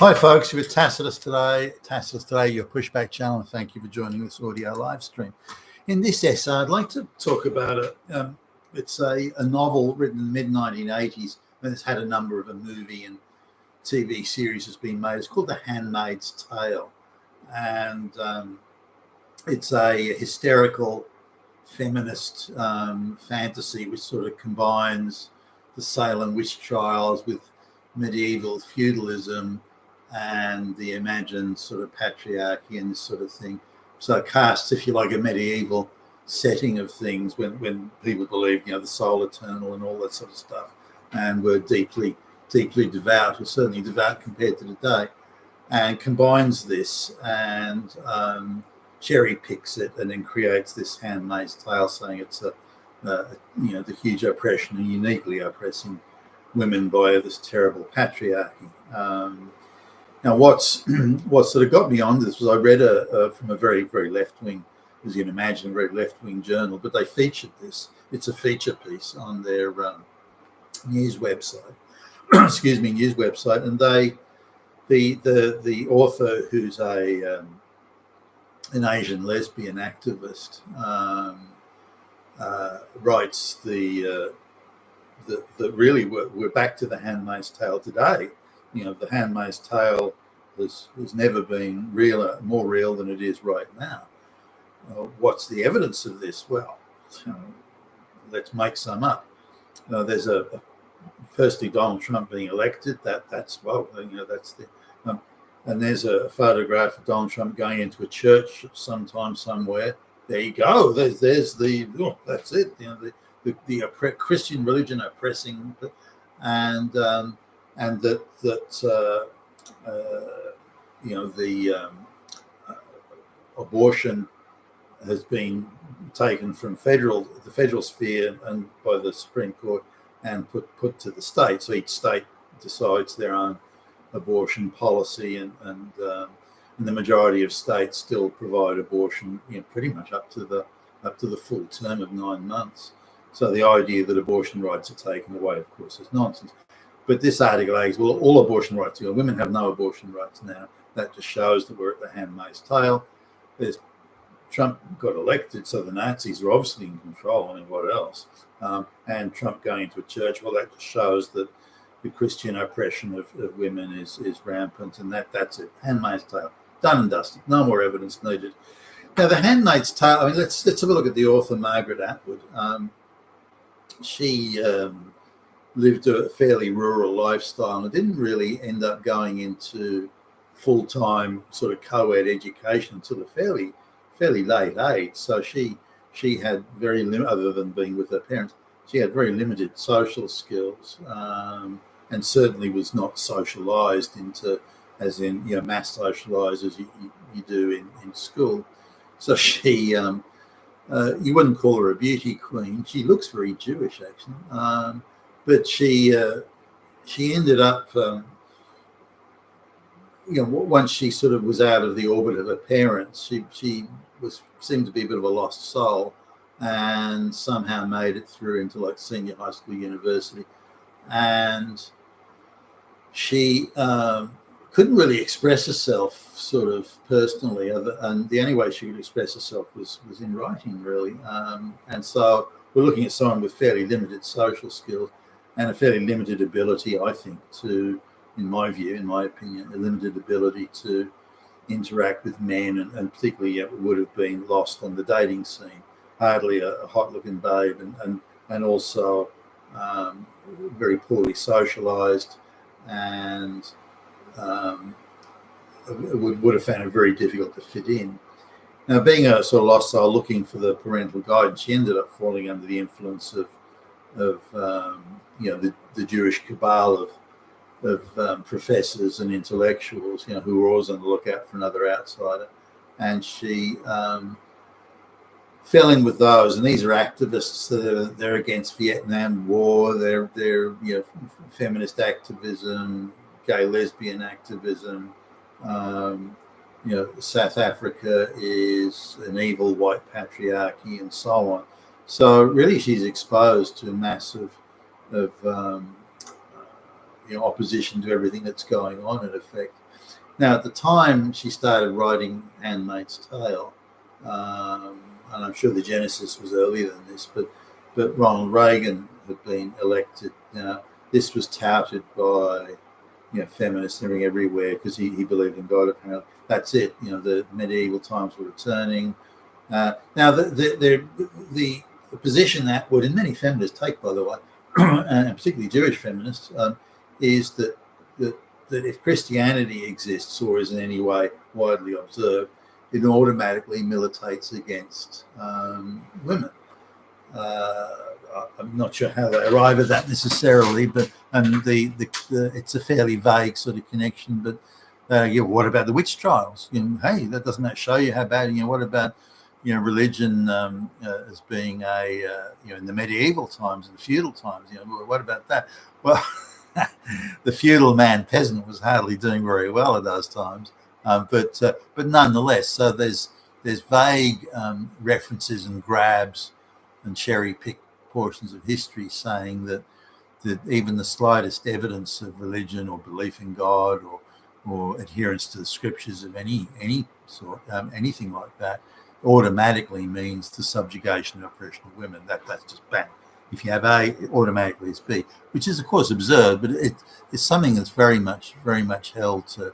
Hi folks, you're with Tacitus today. Tacitus today, your pushback channel. Thank you for joining this audio live stream. In this essay, I'd like to talk about it's a novel written in the mid-1980s, and it's had a number of a movie and TV series has been made. It's called The Handmaid's Tale, and it's a hysterical feminist fantasy which sort of combines the Salem witch trials with medieval feudalism and the imagined sort of patriarchy and this sort of thing. So it casts, if you like, a medieval setting of things when people believed, the soul eternal and all that sort of stuff, and were deeply devout, or certainly devout compared to today, and combines this and cherry picks it and then creates this Handmaid's Tale, saying it's the huge oppression and uniquely oppressing women by this terrible patriarchy. Now, what sort of got me on this was I read from a very, very left-wing, as you can imagine, a very left-wing journal, but they featured this. It's a feature piece on their news website, news website, and the author, who's an Asian lesbian activist, writes that really we're back to the Handmaid's Tale today. The Handmaid's Tale has never been more real than it is right now. What's the evidence of this? Well, let's make some up. There's firstly Donald Trump being elected. That's the. And there's a photograph of Donald Trump going into a church sometime somewhere. There you go. There's that's it. The Christian religion oppressing, and abortion has been taken from the federal sphere and by the Supreme Court and put to the state. So each state decides their own abortion policy, and the majority of states still provide abortion, pretty much up to the full term of 9 months. So the idea that abortion rights are taken away, of course, is nonsense. But this article argues, well, all abortion rights, women have no abortion rights now. That just shows that we're at the Handmaid's Tale. Trump got elected, so the Nazis are obviously in control. I mean, what else? And Trump going into a church, well, that just shows that the Christian oppression of women is rampant, and that's it. Handmaid's Tale, done and dusted. No more evidence needed. Now, the Handmaid's Tale. I mean, let's have a look at the author, Margaret Atwood. She lived a fairly rural lifestyle and didn't really end up going into full-time sort of co-ed education until a fairly late age. So she had very limited, other than being with her parents, she had very limited social skills, and certainly was not socialized as in mass socialized as you do in school. So she you wouldn't call her a beauty queen. She looks very Jewish, actually, but she ended up once she sort of was out of the orbit of her parents, she seemed to be a bit of a lost soul, and somehow made it through into like senior high school, university, and she couldn't really express herself sort of personally, and the only way she could express herself was in writing, really. And so we're looking at someone with fairly limited social skills and a fairly limited ability, I think, in my opinion, a limited ability to interact with men, and particularly would have been lost on the dating scene. Hardly a hot-looking babe, and also very poorly socialized, and would have found it very difficult to fit in. Now, being a sort of lost soul looking for the parental guidance, she ended up falling under the influence of the Jewish cabal of professors and intellectuals, who were always on the lookout for another outsider, and she fell in with those. And these are activists. They're against Vietnam War. They're feminist activism, gay lesbian activism. South Africa is an evil white patriarchy, and so on. So really, she's exposed to a massive of opposition to everything that's going on, in effect. Now, at the time she started writing *Handmaid's Tale*, and I'm sure the genesis was earlier than this, but Ronald Reagan had been elected. Now, this was touted by feminists everywhere because he believed in God. Apparently, that's it. The medieval times were returning. Now, the position that would, and many feminists take, by the way, and particularly Jewish feminists, is that if Christianity exists or is in any way widely observed, it automatically militates against women. I'm not sure how they arrive at that necessarily, but it's a fairly vague sort of connection. But what about the witch trials? Hey, doesn't that show you how bad? What about religion as being in the medieval times and the feudal times? What about that? Well, the feudal man peasant was hardly doing very well at those times, but nonetheless, so there's vague references and grabs and cherry-picked portions of history saying that even the slightest evidence of religion or belief in God or adherence to the scriptures of any sort, anything like that, automatically means the subjugation and oppression of women. That's just bang. If you have A, it automatically is B, which is of course absurd, but it's something that's very much held to.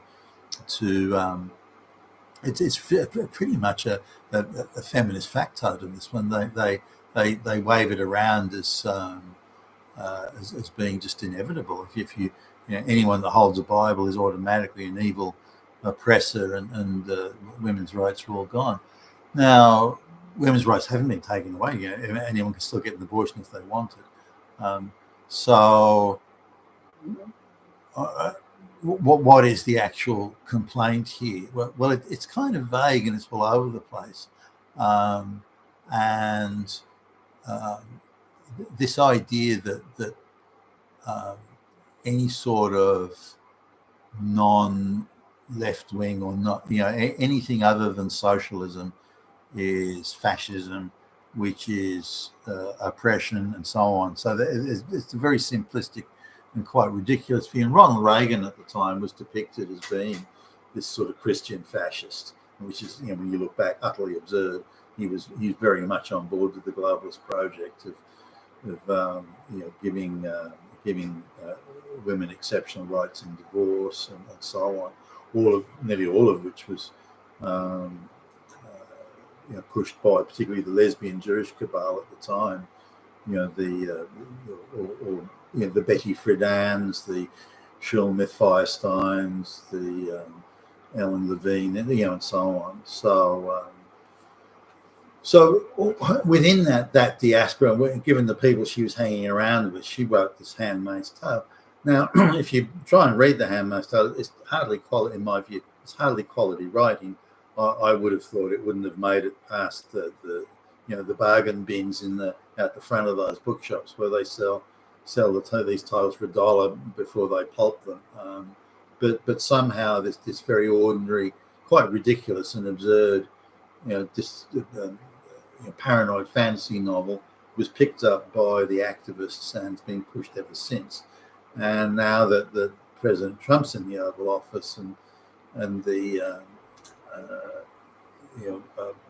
It's pretty much a feminist factotum. This one they wave it around as being just inevitable. If you anyone that holds a Bible is automatically an evil oppressor, and women's rights are all gone. Now, women's rights haven't been taken away. Anyone can still get an abortion if they want it. What is the actual complaint here? Well, it's kind of vague and it's all over the place. This idea that any sort of non-left wing or not, anything other than socialism is fascism, which is oppression and so on. So it's a very simplistic and quite ridiculous view. And Ronald Reagan at the time was depicted as being this sort of Christian fascist, which is, when you look back, utterly absurd. He was very much on board with the globalist project of giving women exceptional rights in divorce and so on. Nearly all of which was pushed by particularly the lesbian Jewish cabal at the time. The Betty Friedan's, the Shulamith Firesteins, the Ellen Levine, and so on. So within that diaspora, given the people she was hanging around with, she wrote this *Handmaid's Tale*. Now, if you try and read the *Handmaid's Tale*, it's hardly quality, in my view. It's hardly quality writing. I would have thought it wouldn't have made it past the bargain bins at the front of those bookshops where they sell these titles for $1 before they pulp them. But somehow this very ordinary, quite ridiculous and absurd, paranoid fantasy novel was picked up by the activists and has been pushed ever since. And now that President Trump's in the Oval Office and the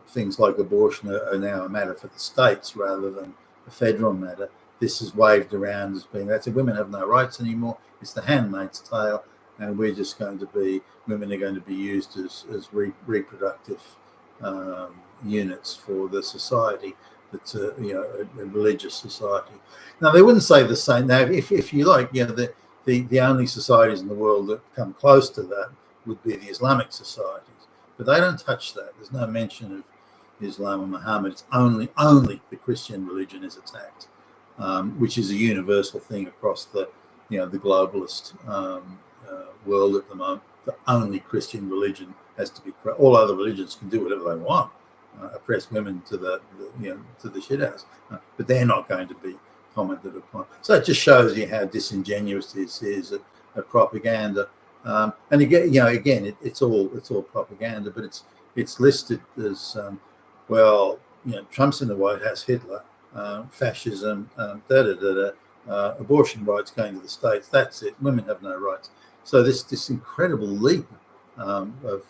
things like abortion are now a matter for the states rather than a federal matter, this is waved around as being women have no rights anymore. It's the Handmaid's Tale, and we're just going to be, women are going to be used as reproductive units for the society. That's a religious society. Now they wouldn't say the same. Now, if you like, the only societies in the world that come close to that would be the Islamic societies, but they don't touch that. There's no mention of Islam or Muhammad. It's only the Christian religion is attacked, which is a universal thing across the globalist world at the moment. The only Christian religion has to be. All other religions can do whatever they want, oppress women to the shit house, but they're not going to be commented upon. So it just shows you how disingenuous this is at propaganda. And again, it's all propaganda, but it's listed as Trump's in the White House, Hitler, fascism, abortion rights going to the states. That's it. Women have no rights. So this incredible leap of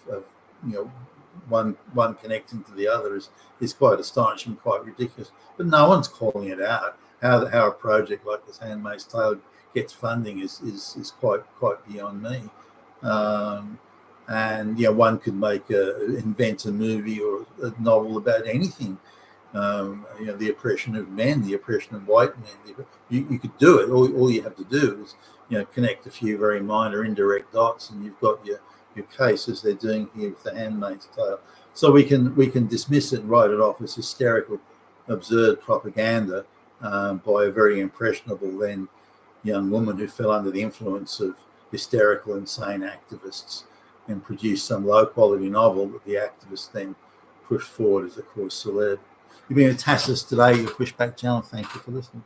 one connecting to the other is quite astonishing, quite ridiculous. But no one's calling it out. How a project like this Handmaid's Tale gets funding is quite beyond me. And one could invent a movie or a novel about anything. The oppression of men, the oppression of white men. You could do it. All you have to do is connect a few very minor indirect dots, and you've got your case, as they're doing here with the Handmaid's Tale. So we can dismiss it and write it off as hysterical, absurd propaganda by a very impressionable then young woman who fell under the influence of hysterical, insane activists and produced some low-quality novel that the activists then pushed forward as a cause célèbre. You've been a Tassus today, your Pushback channel. Thank you for listening.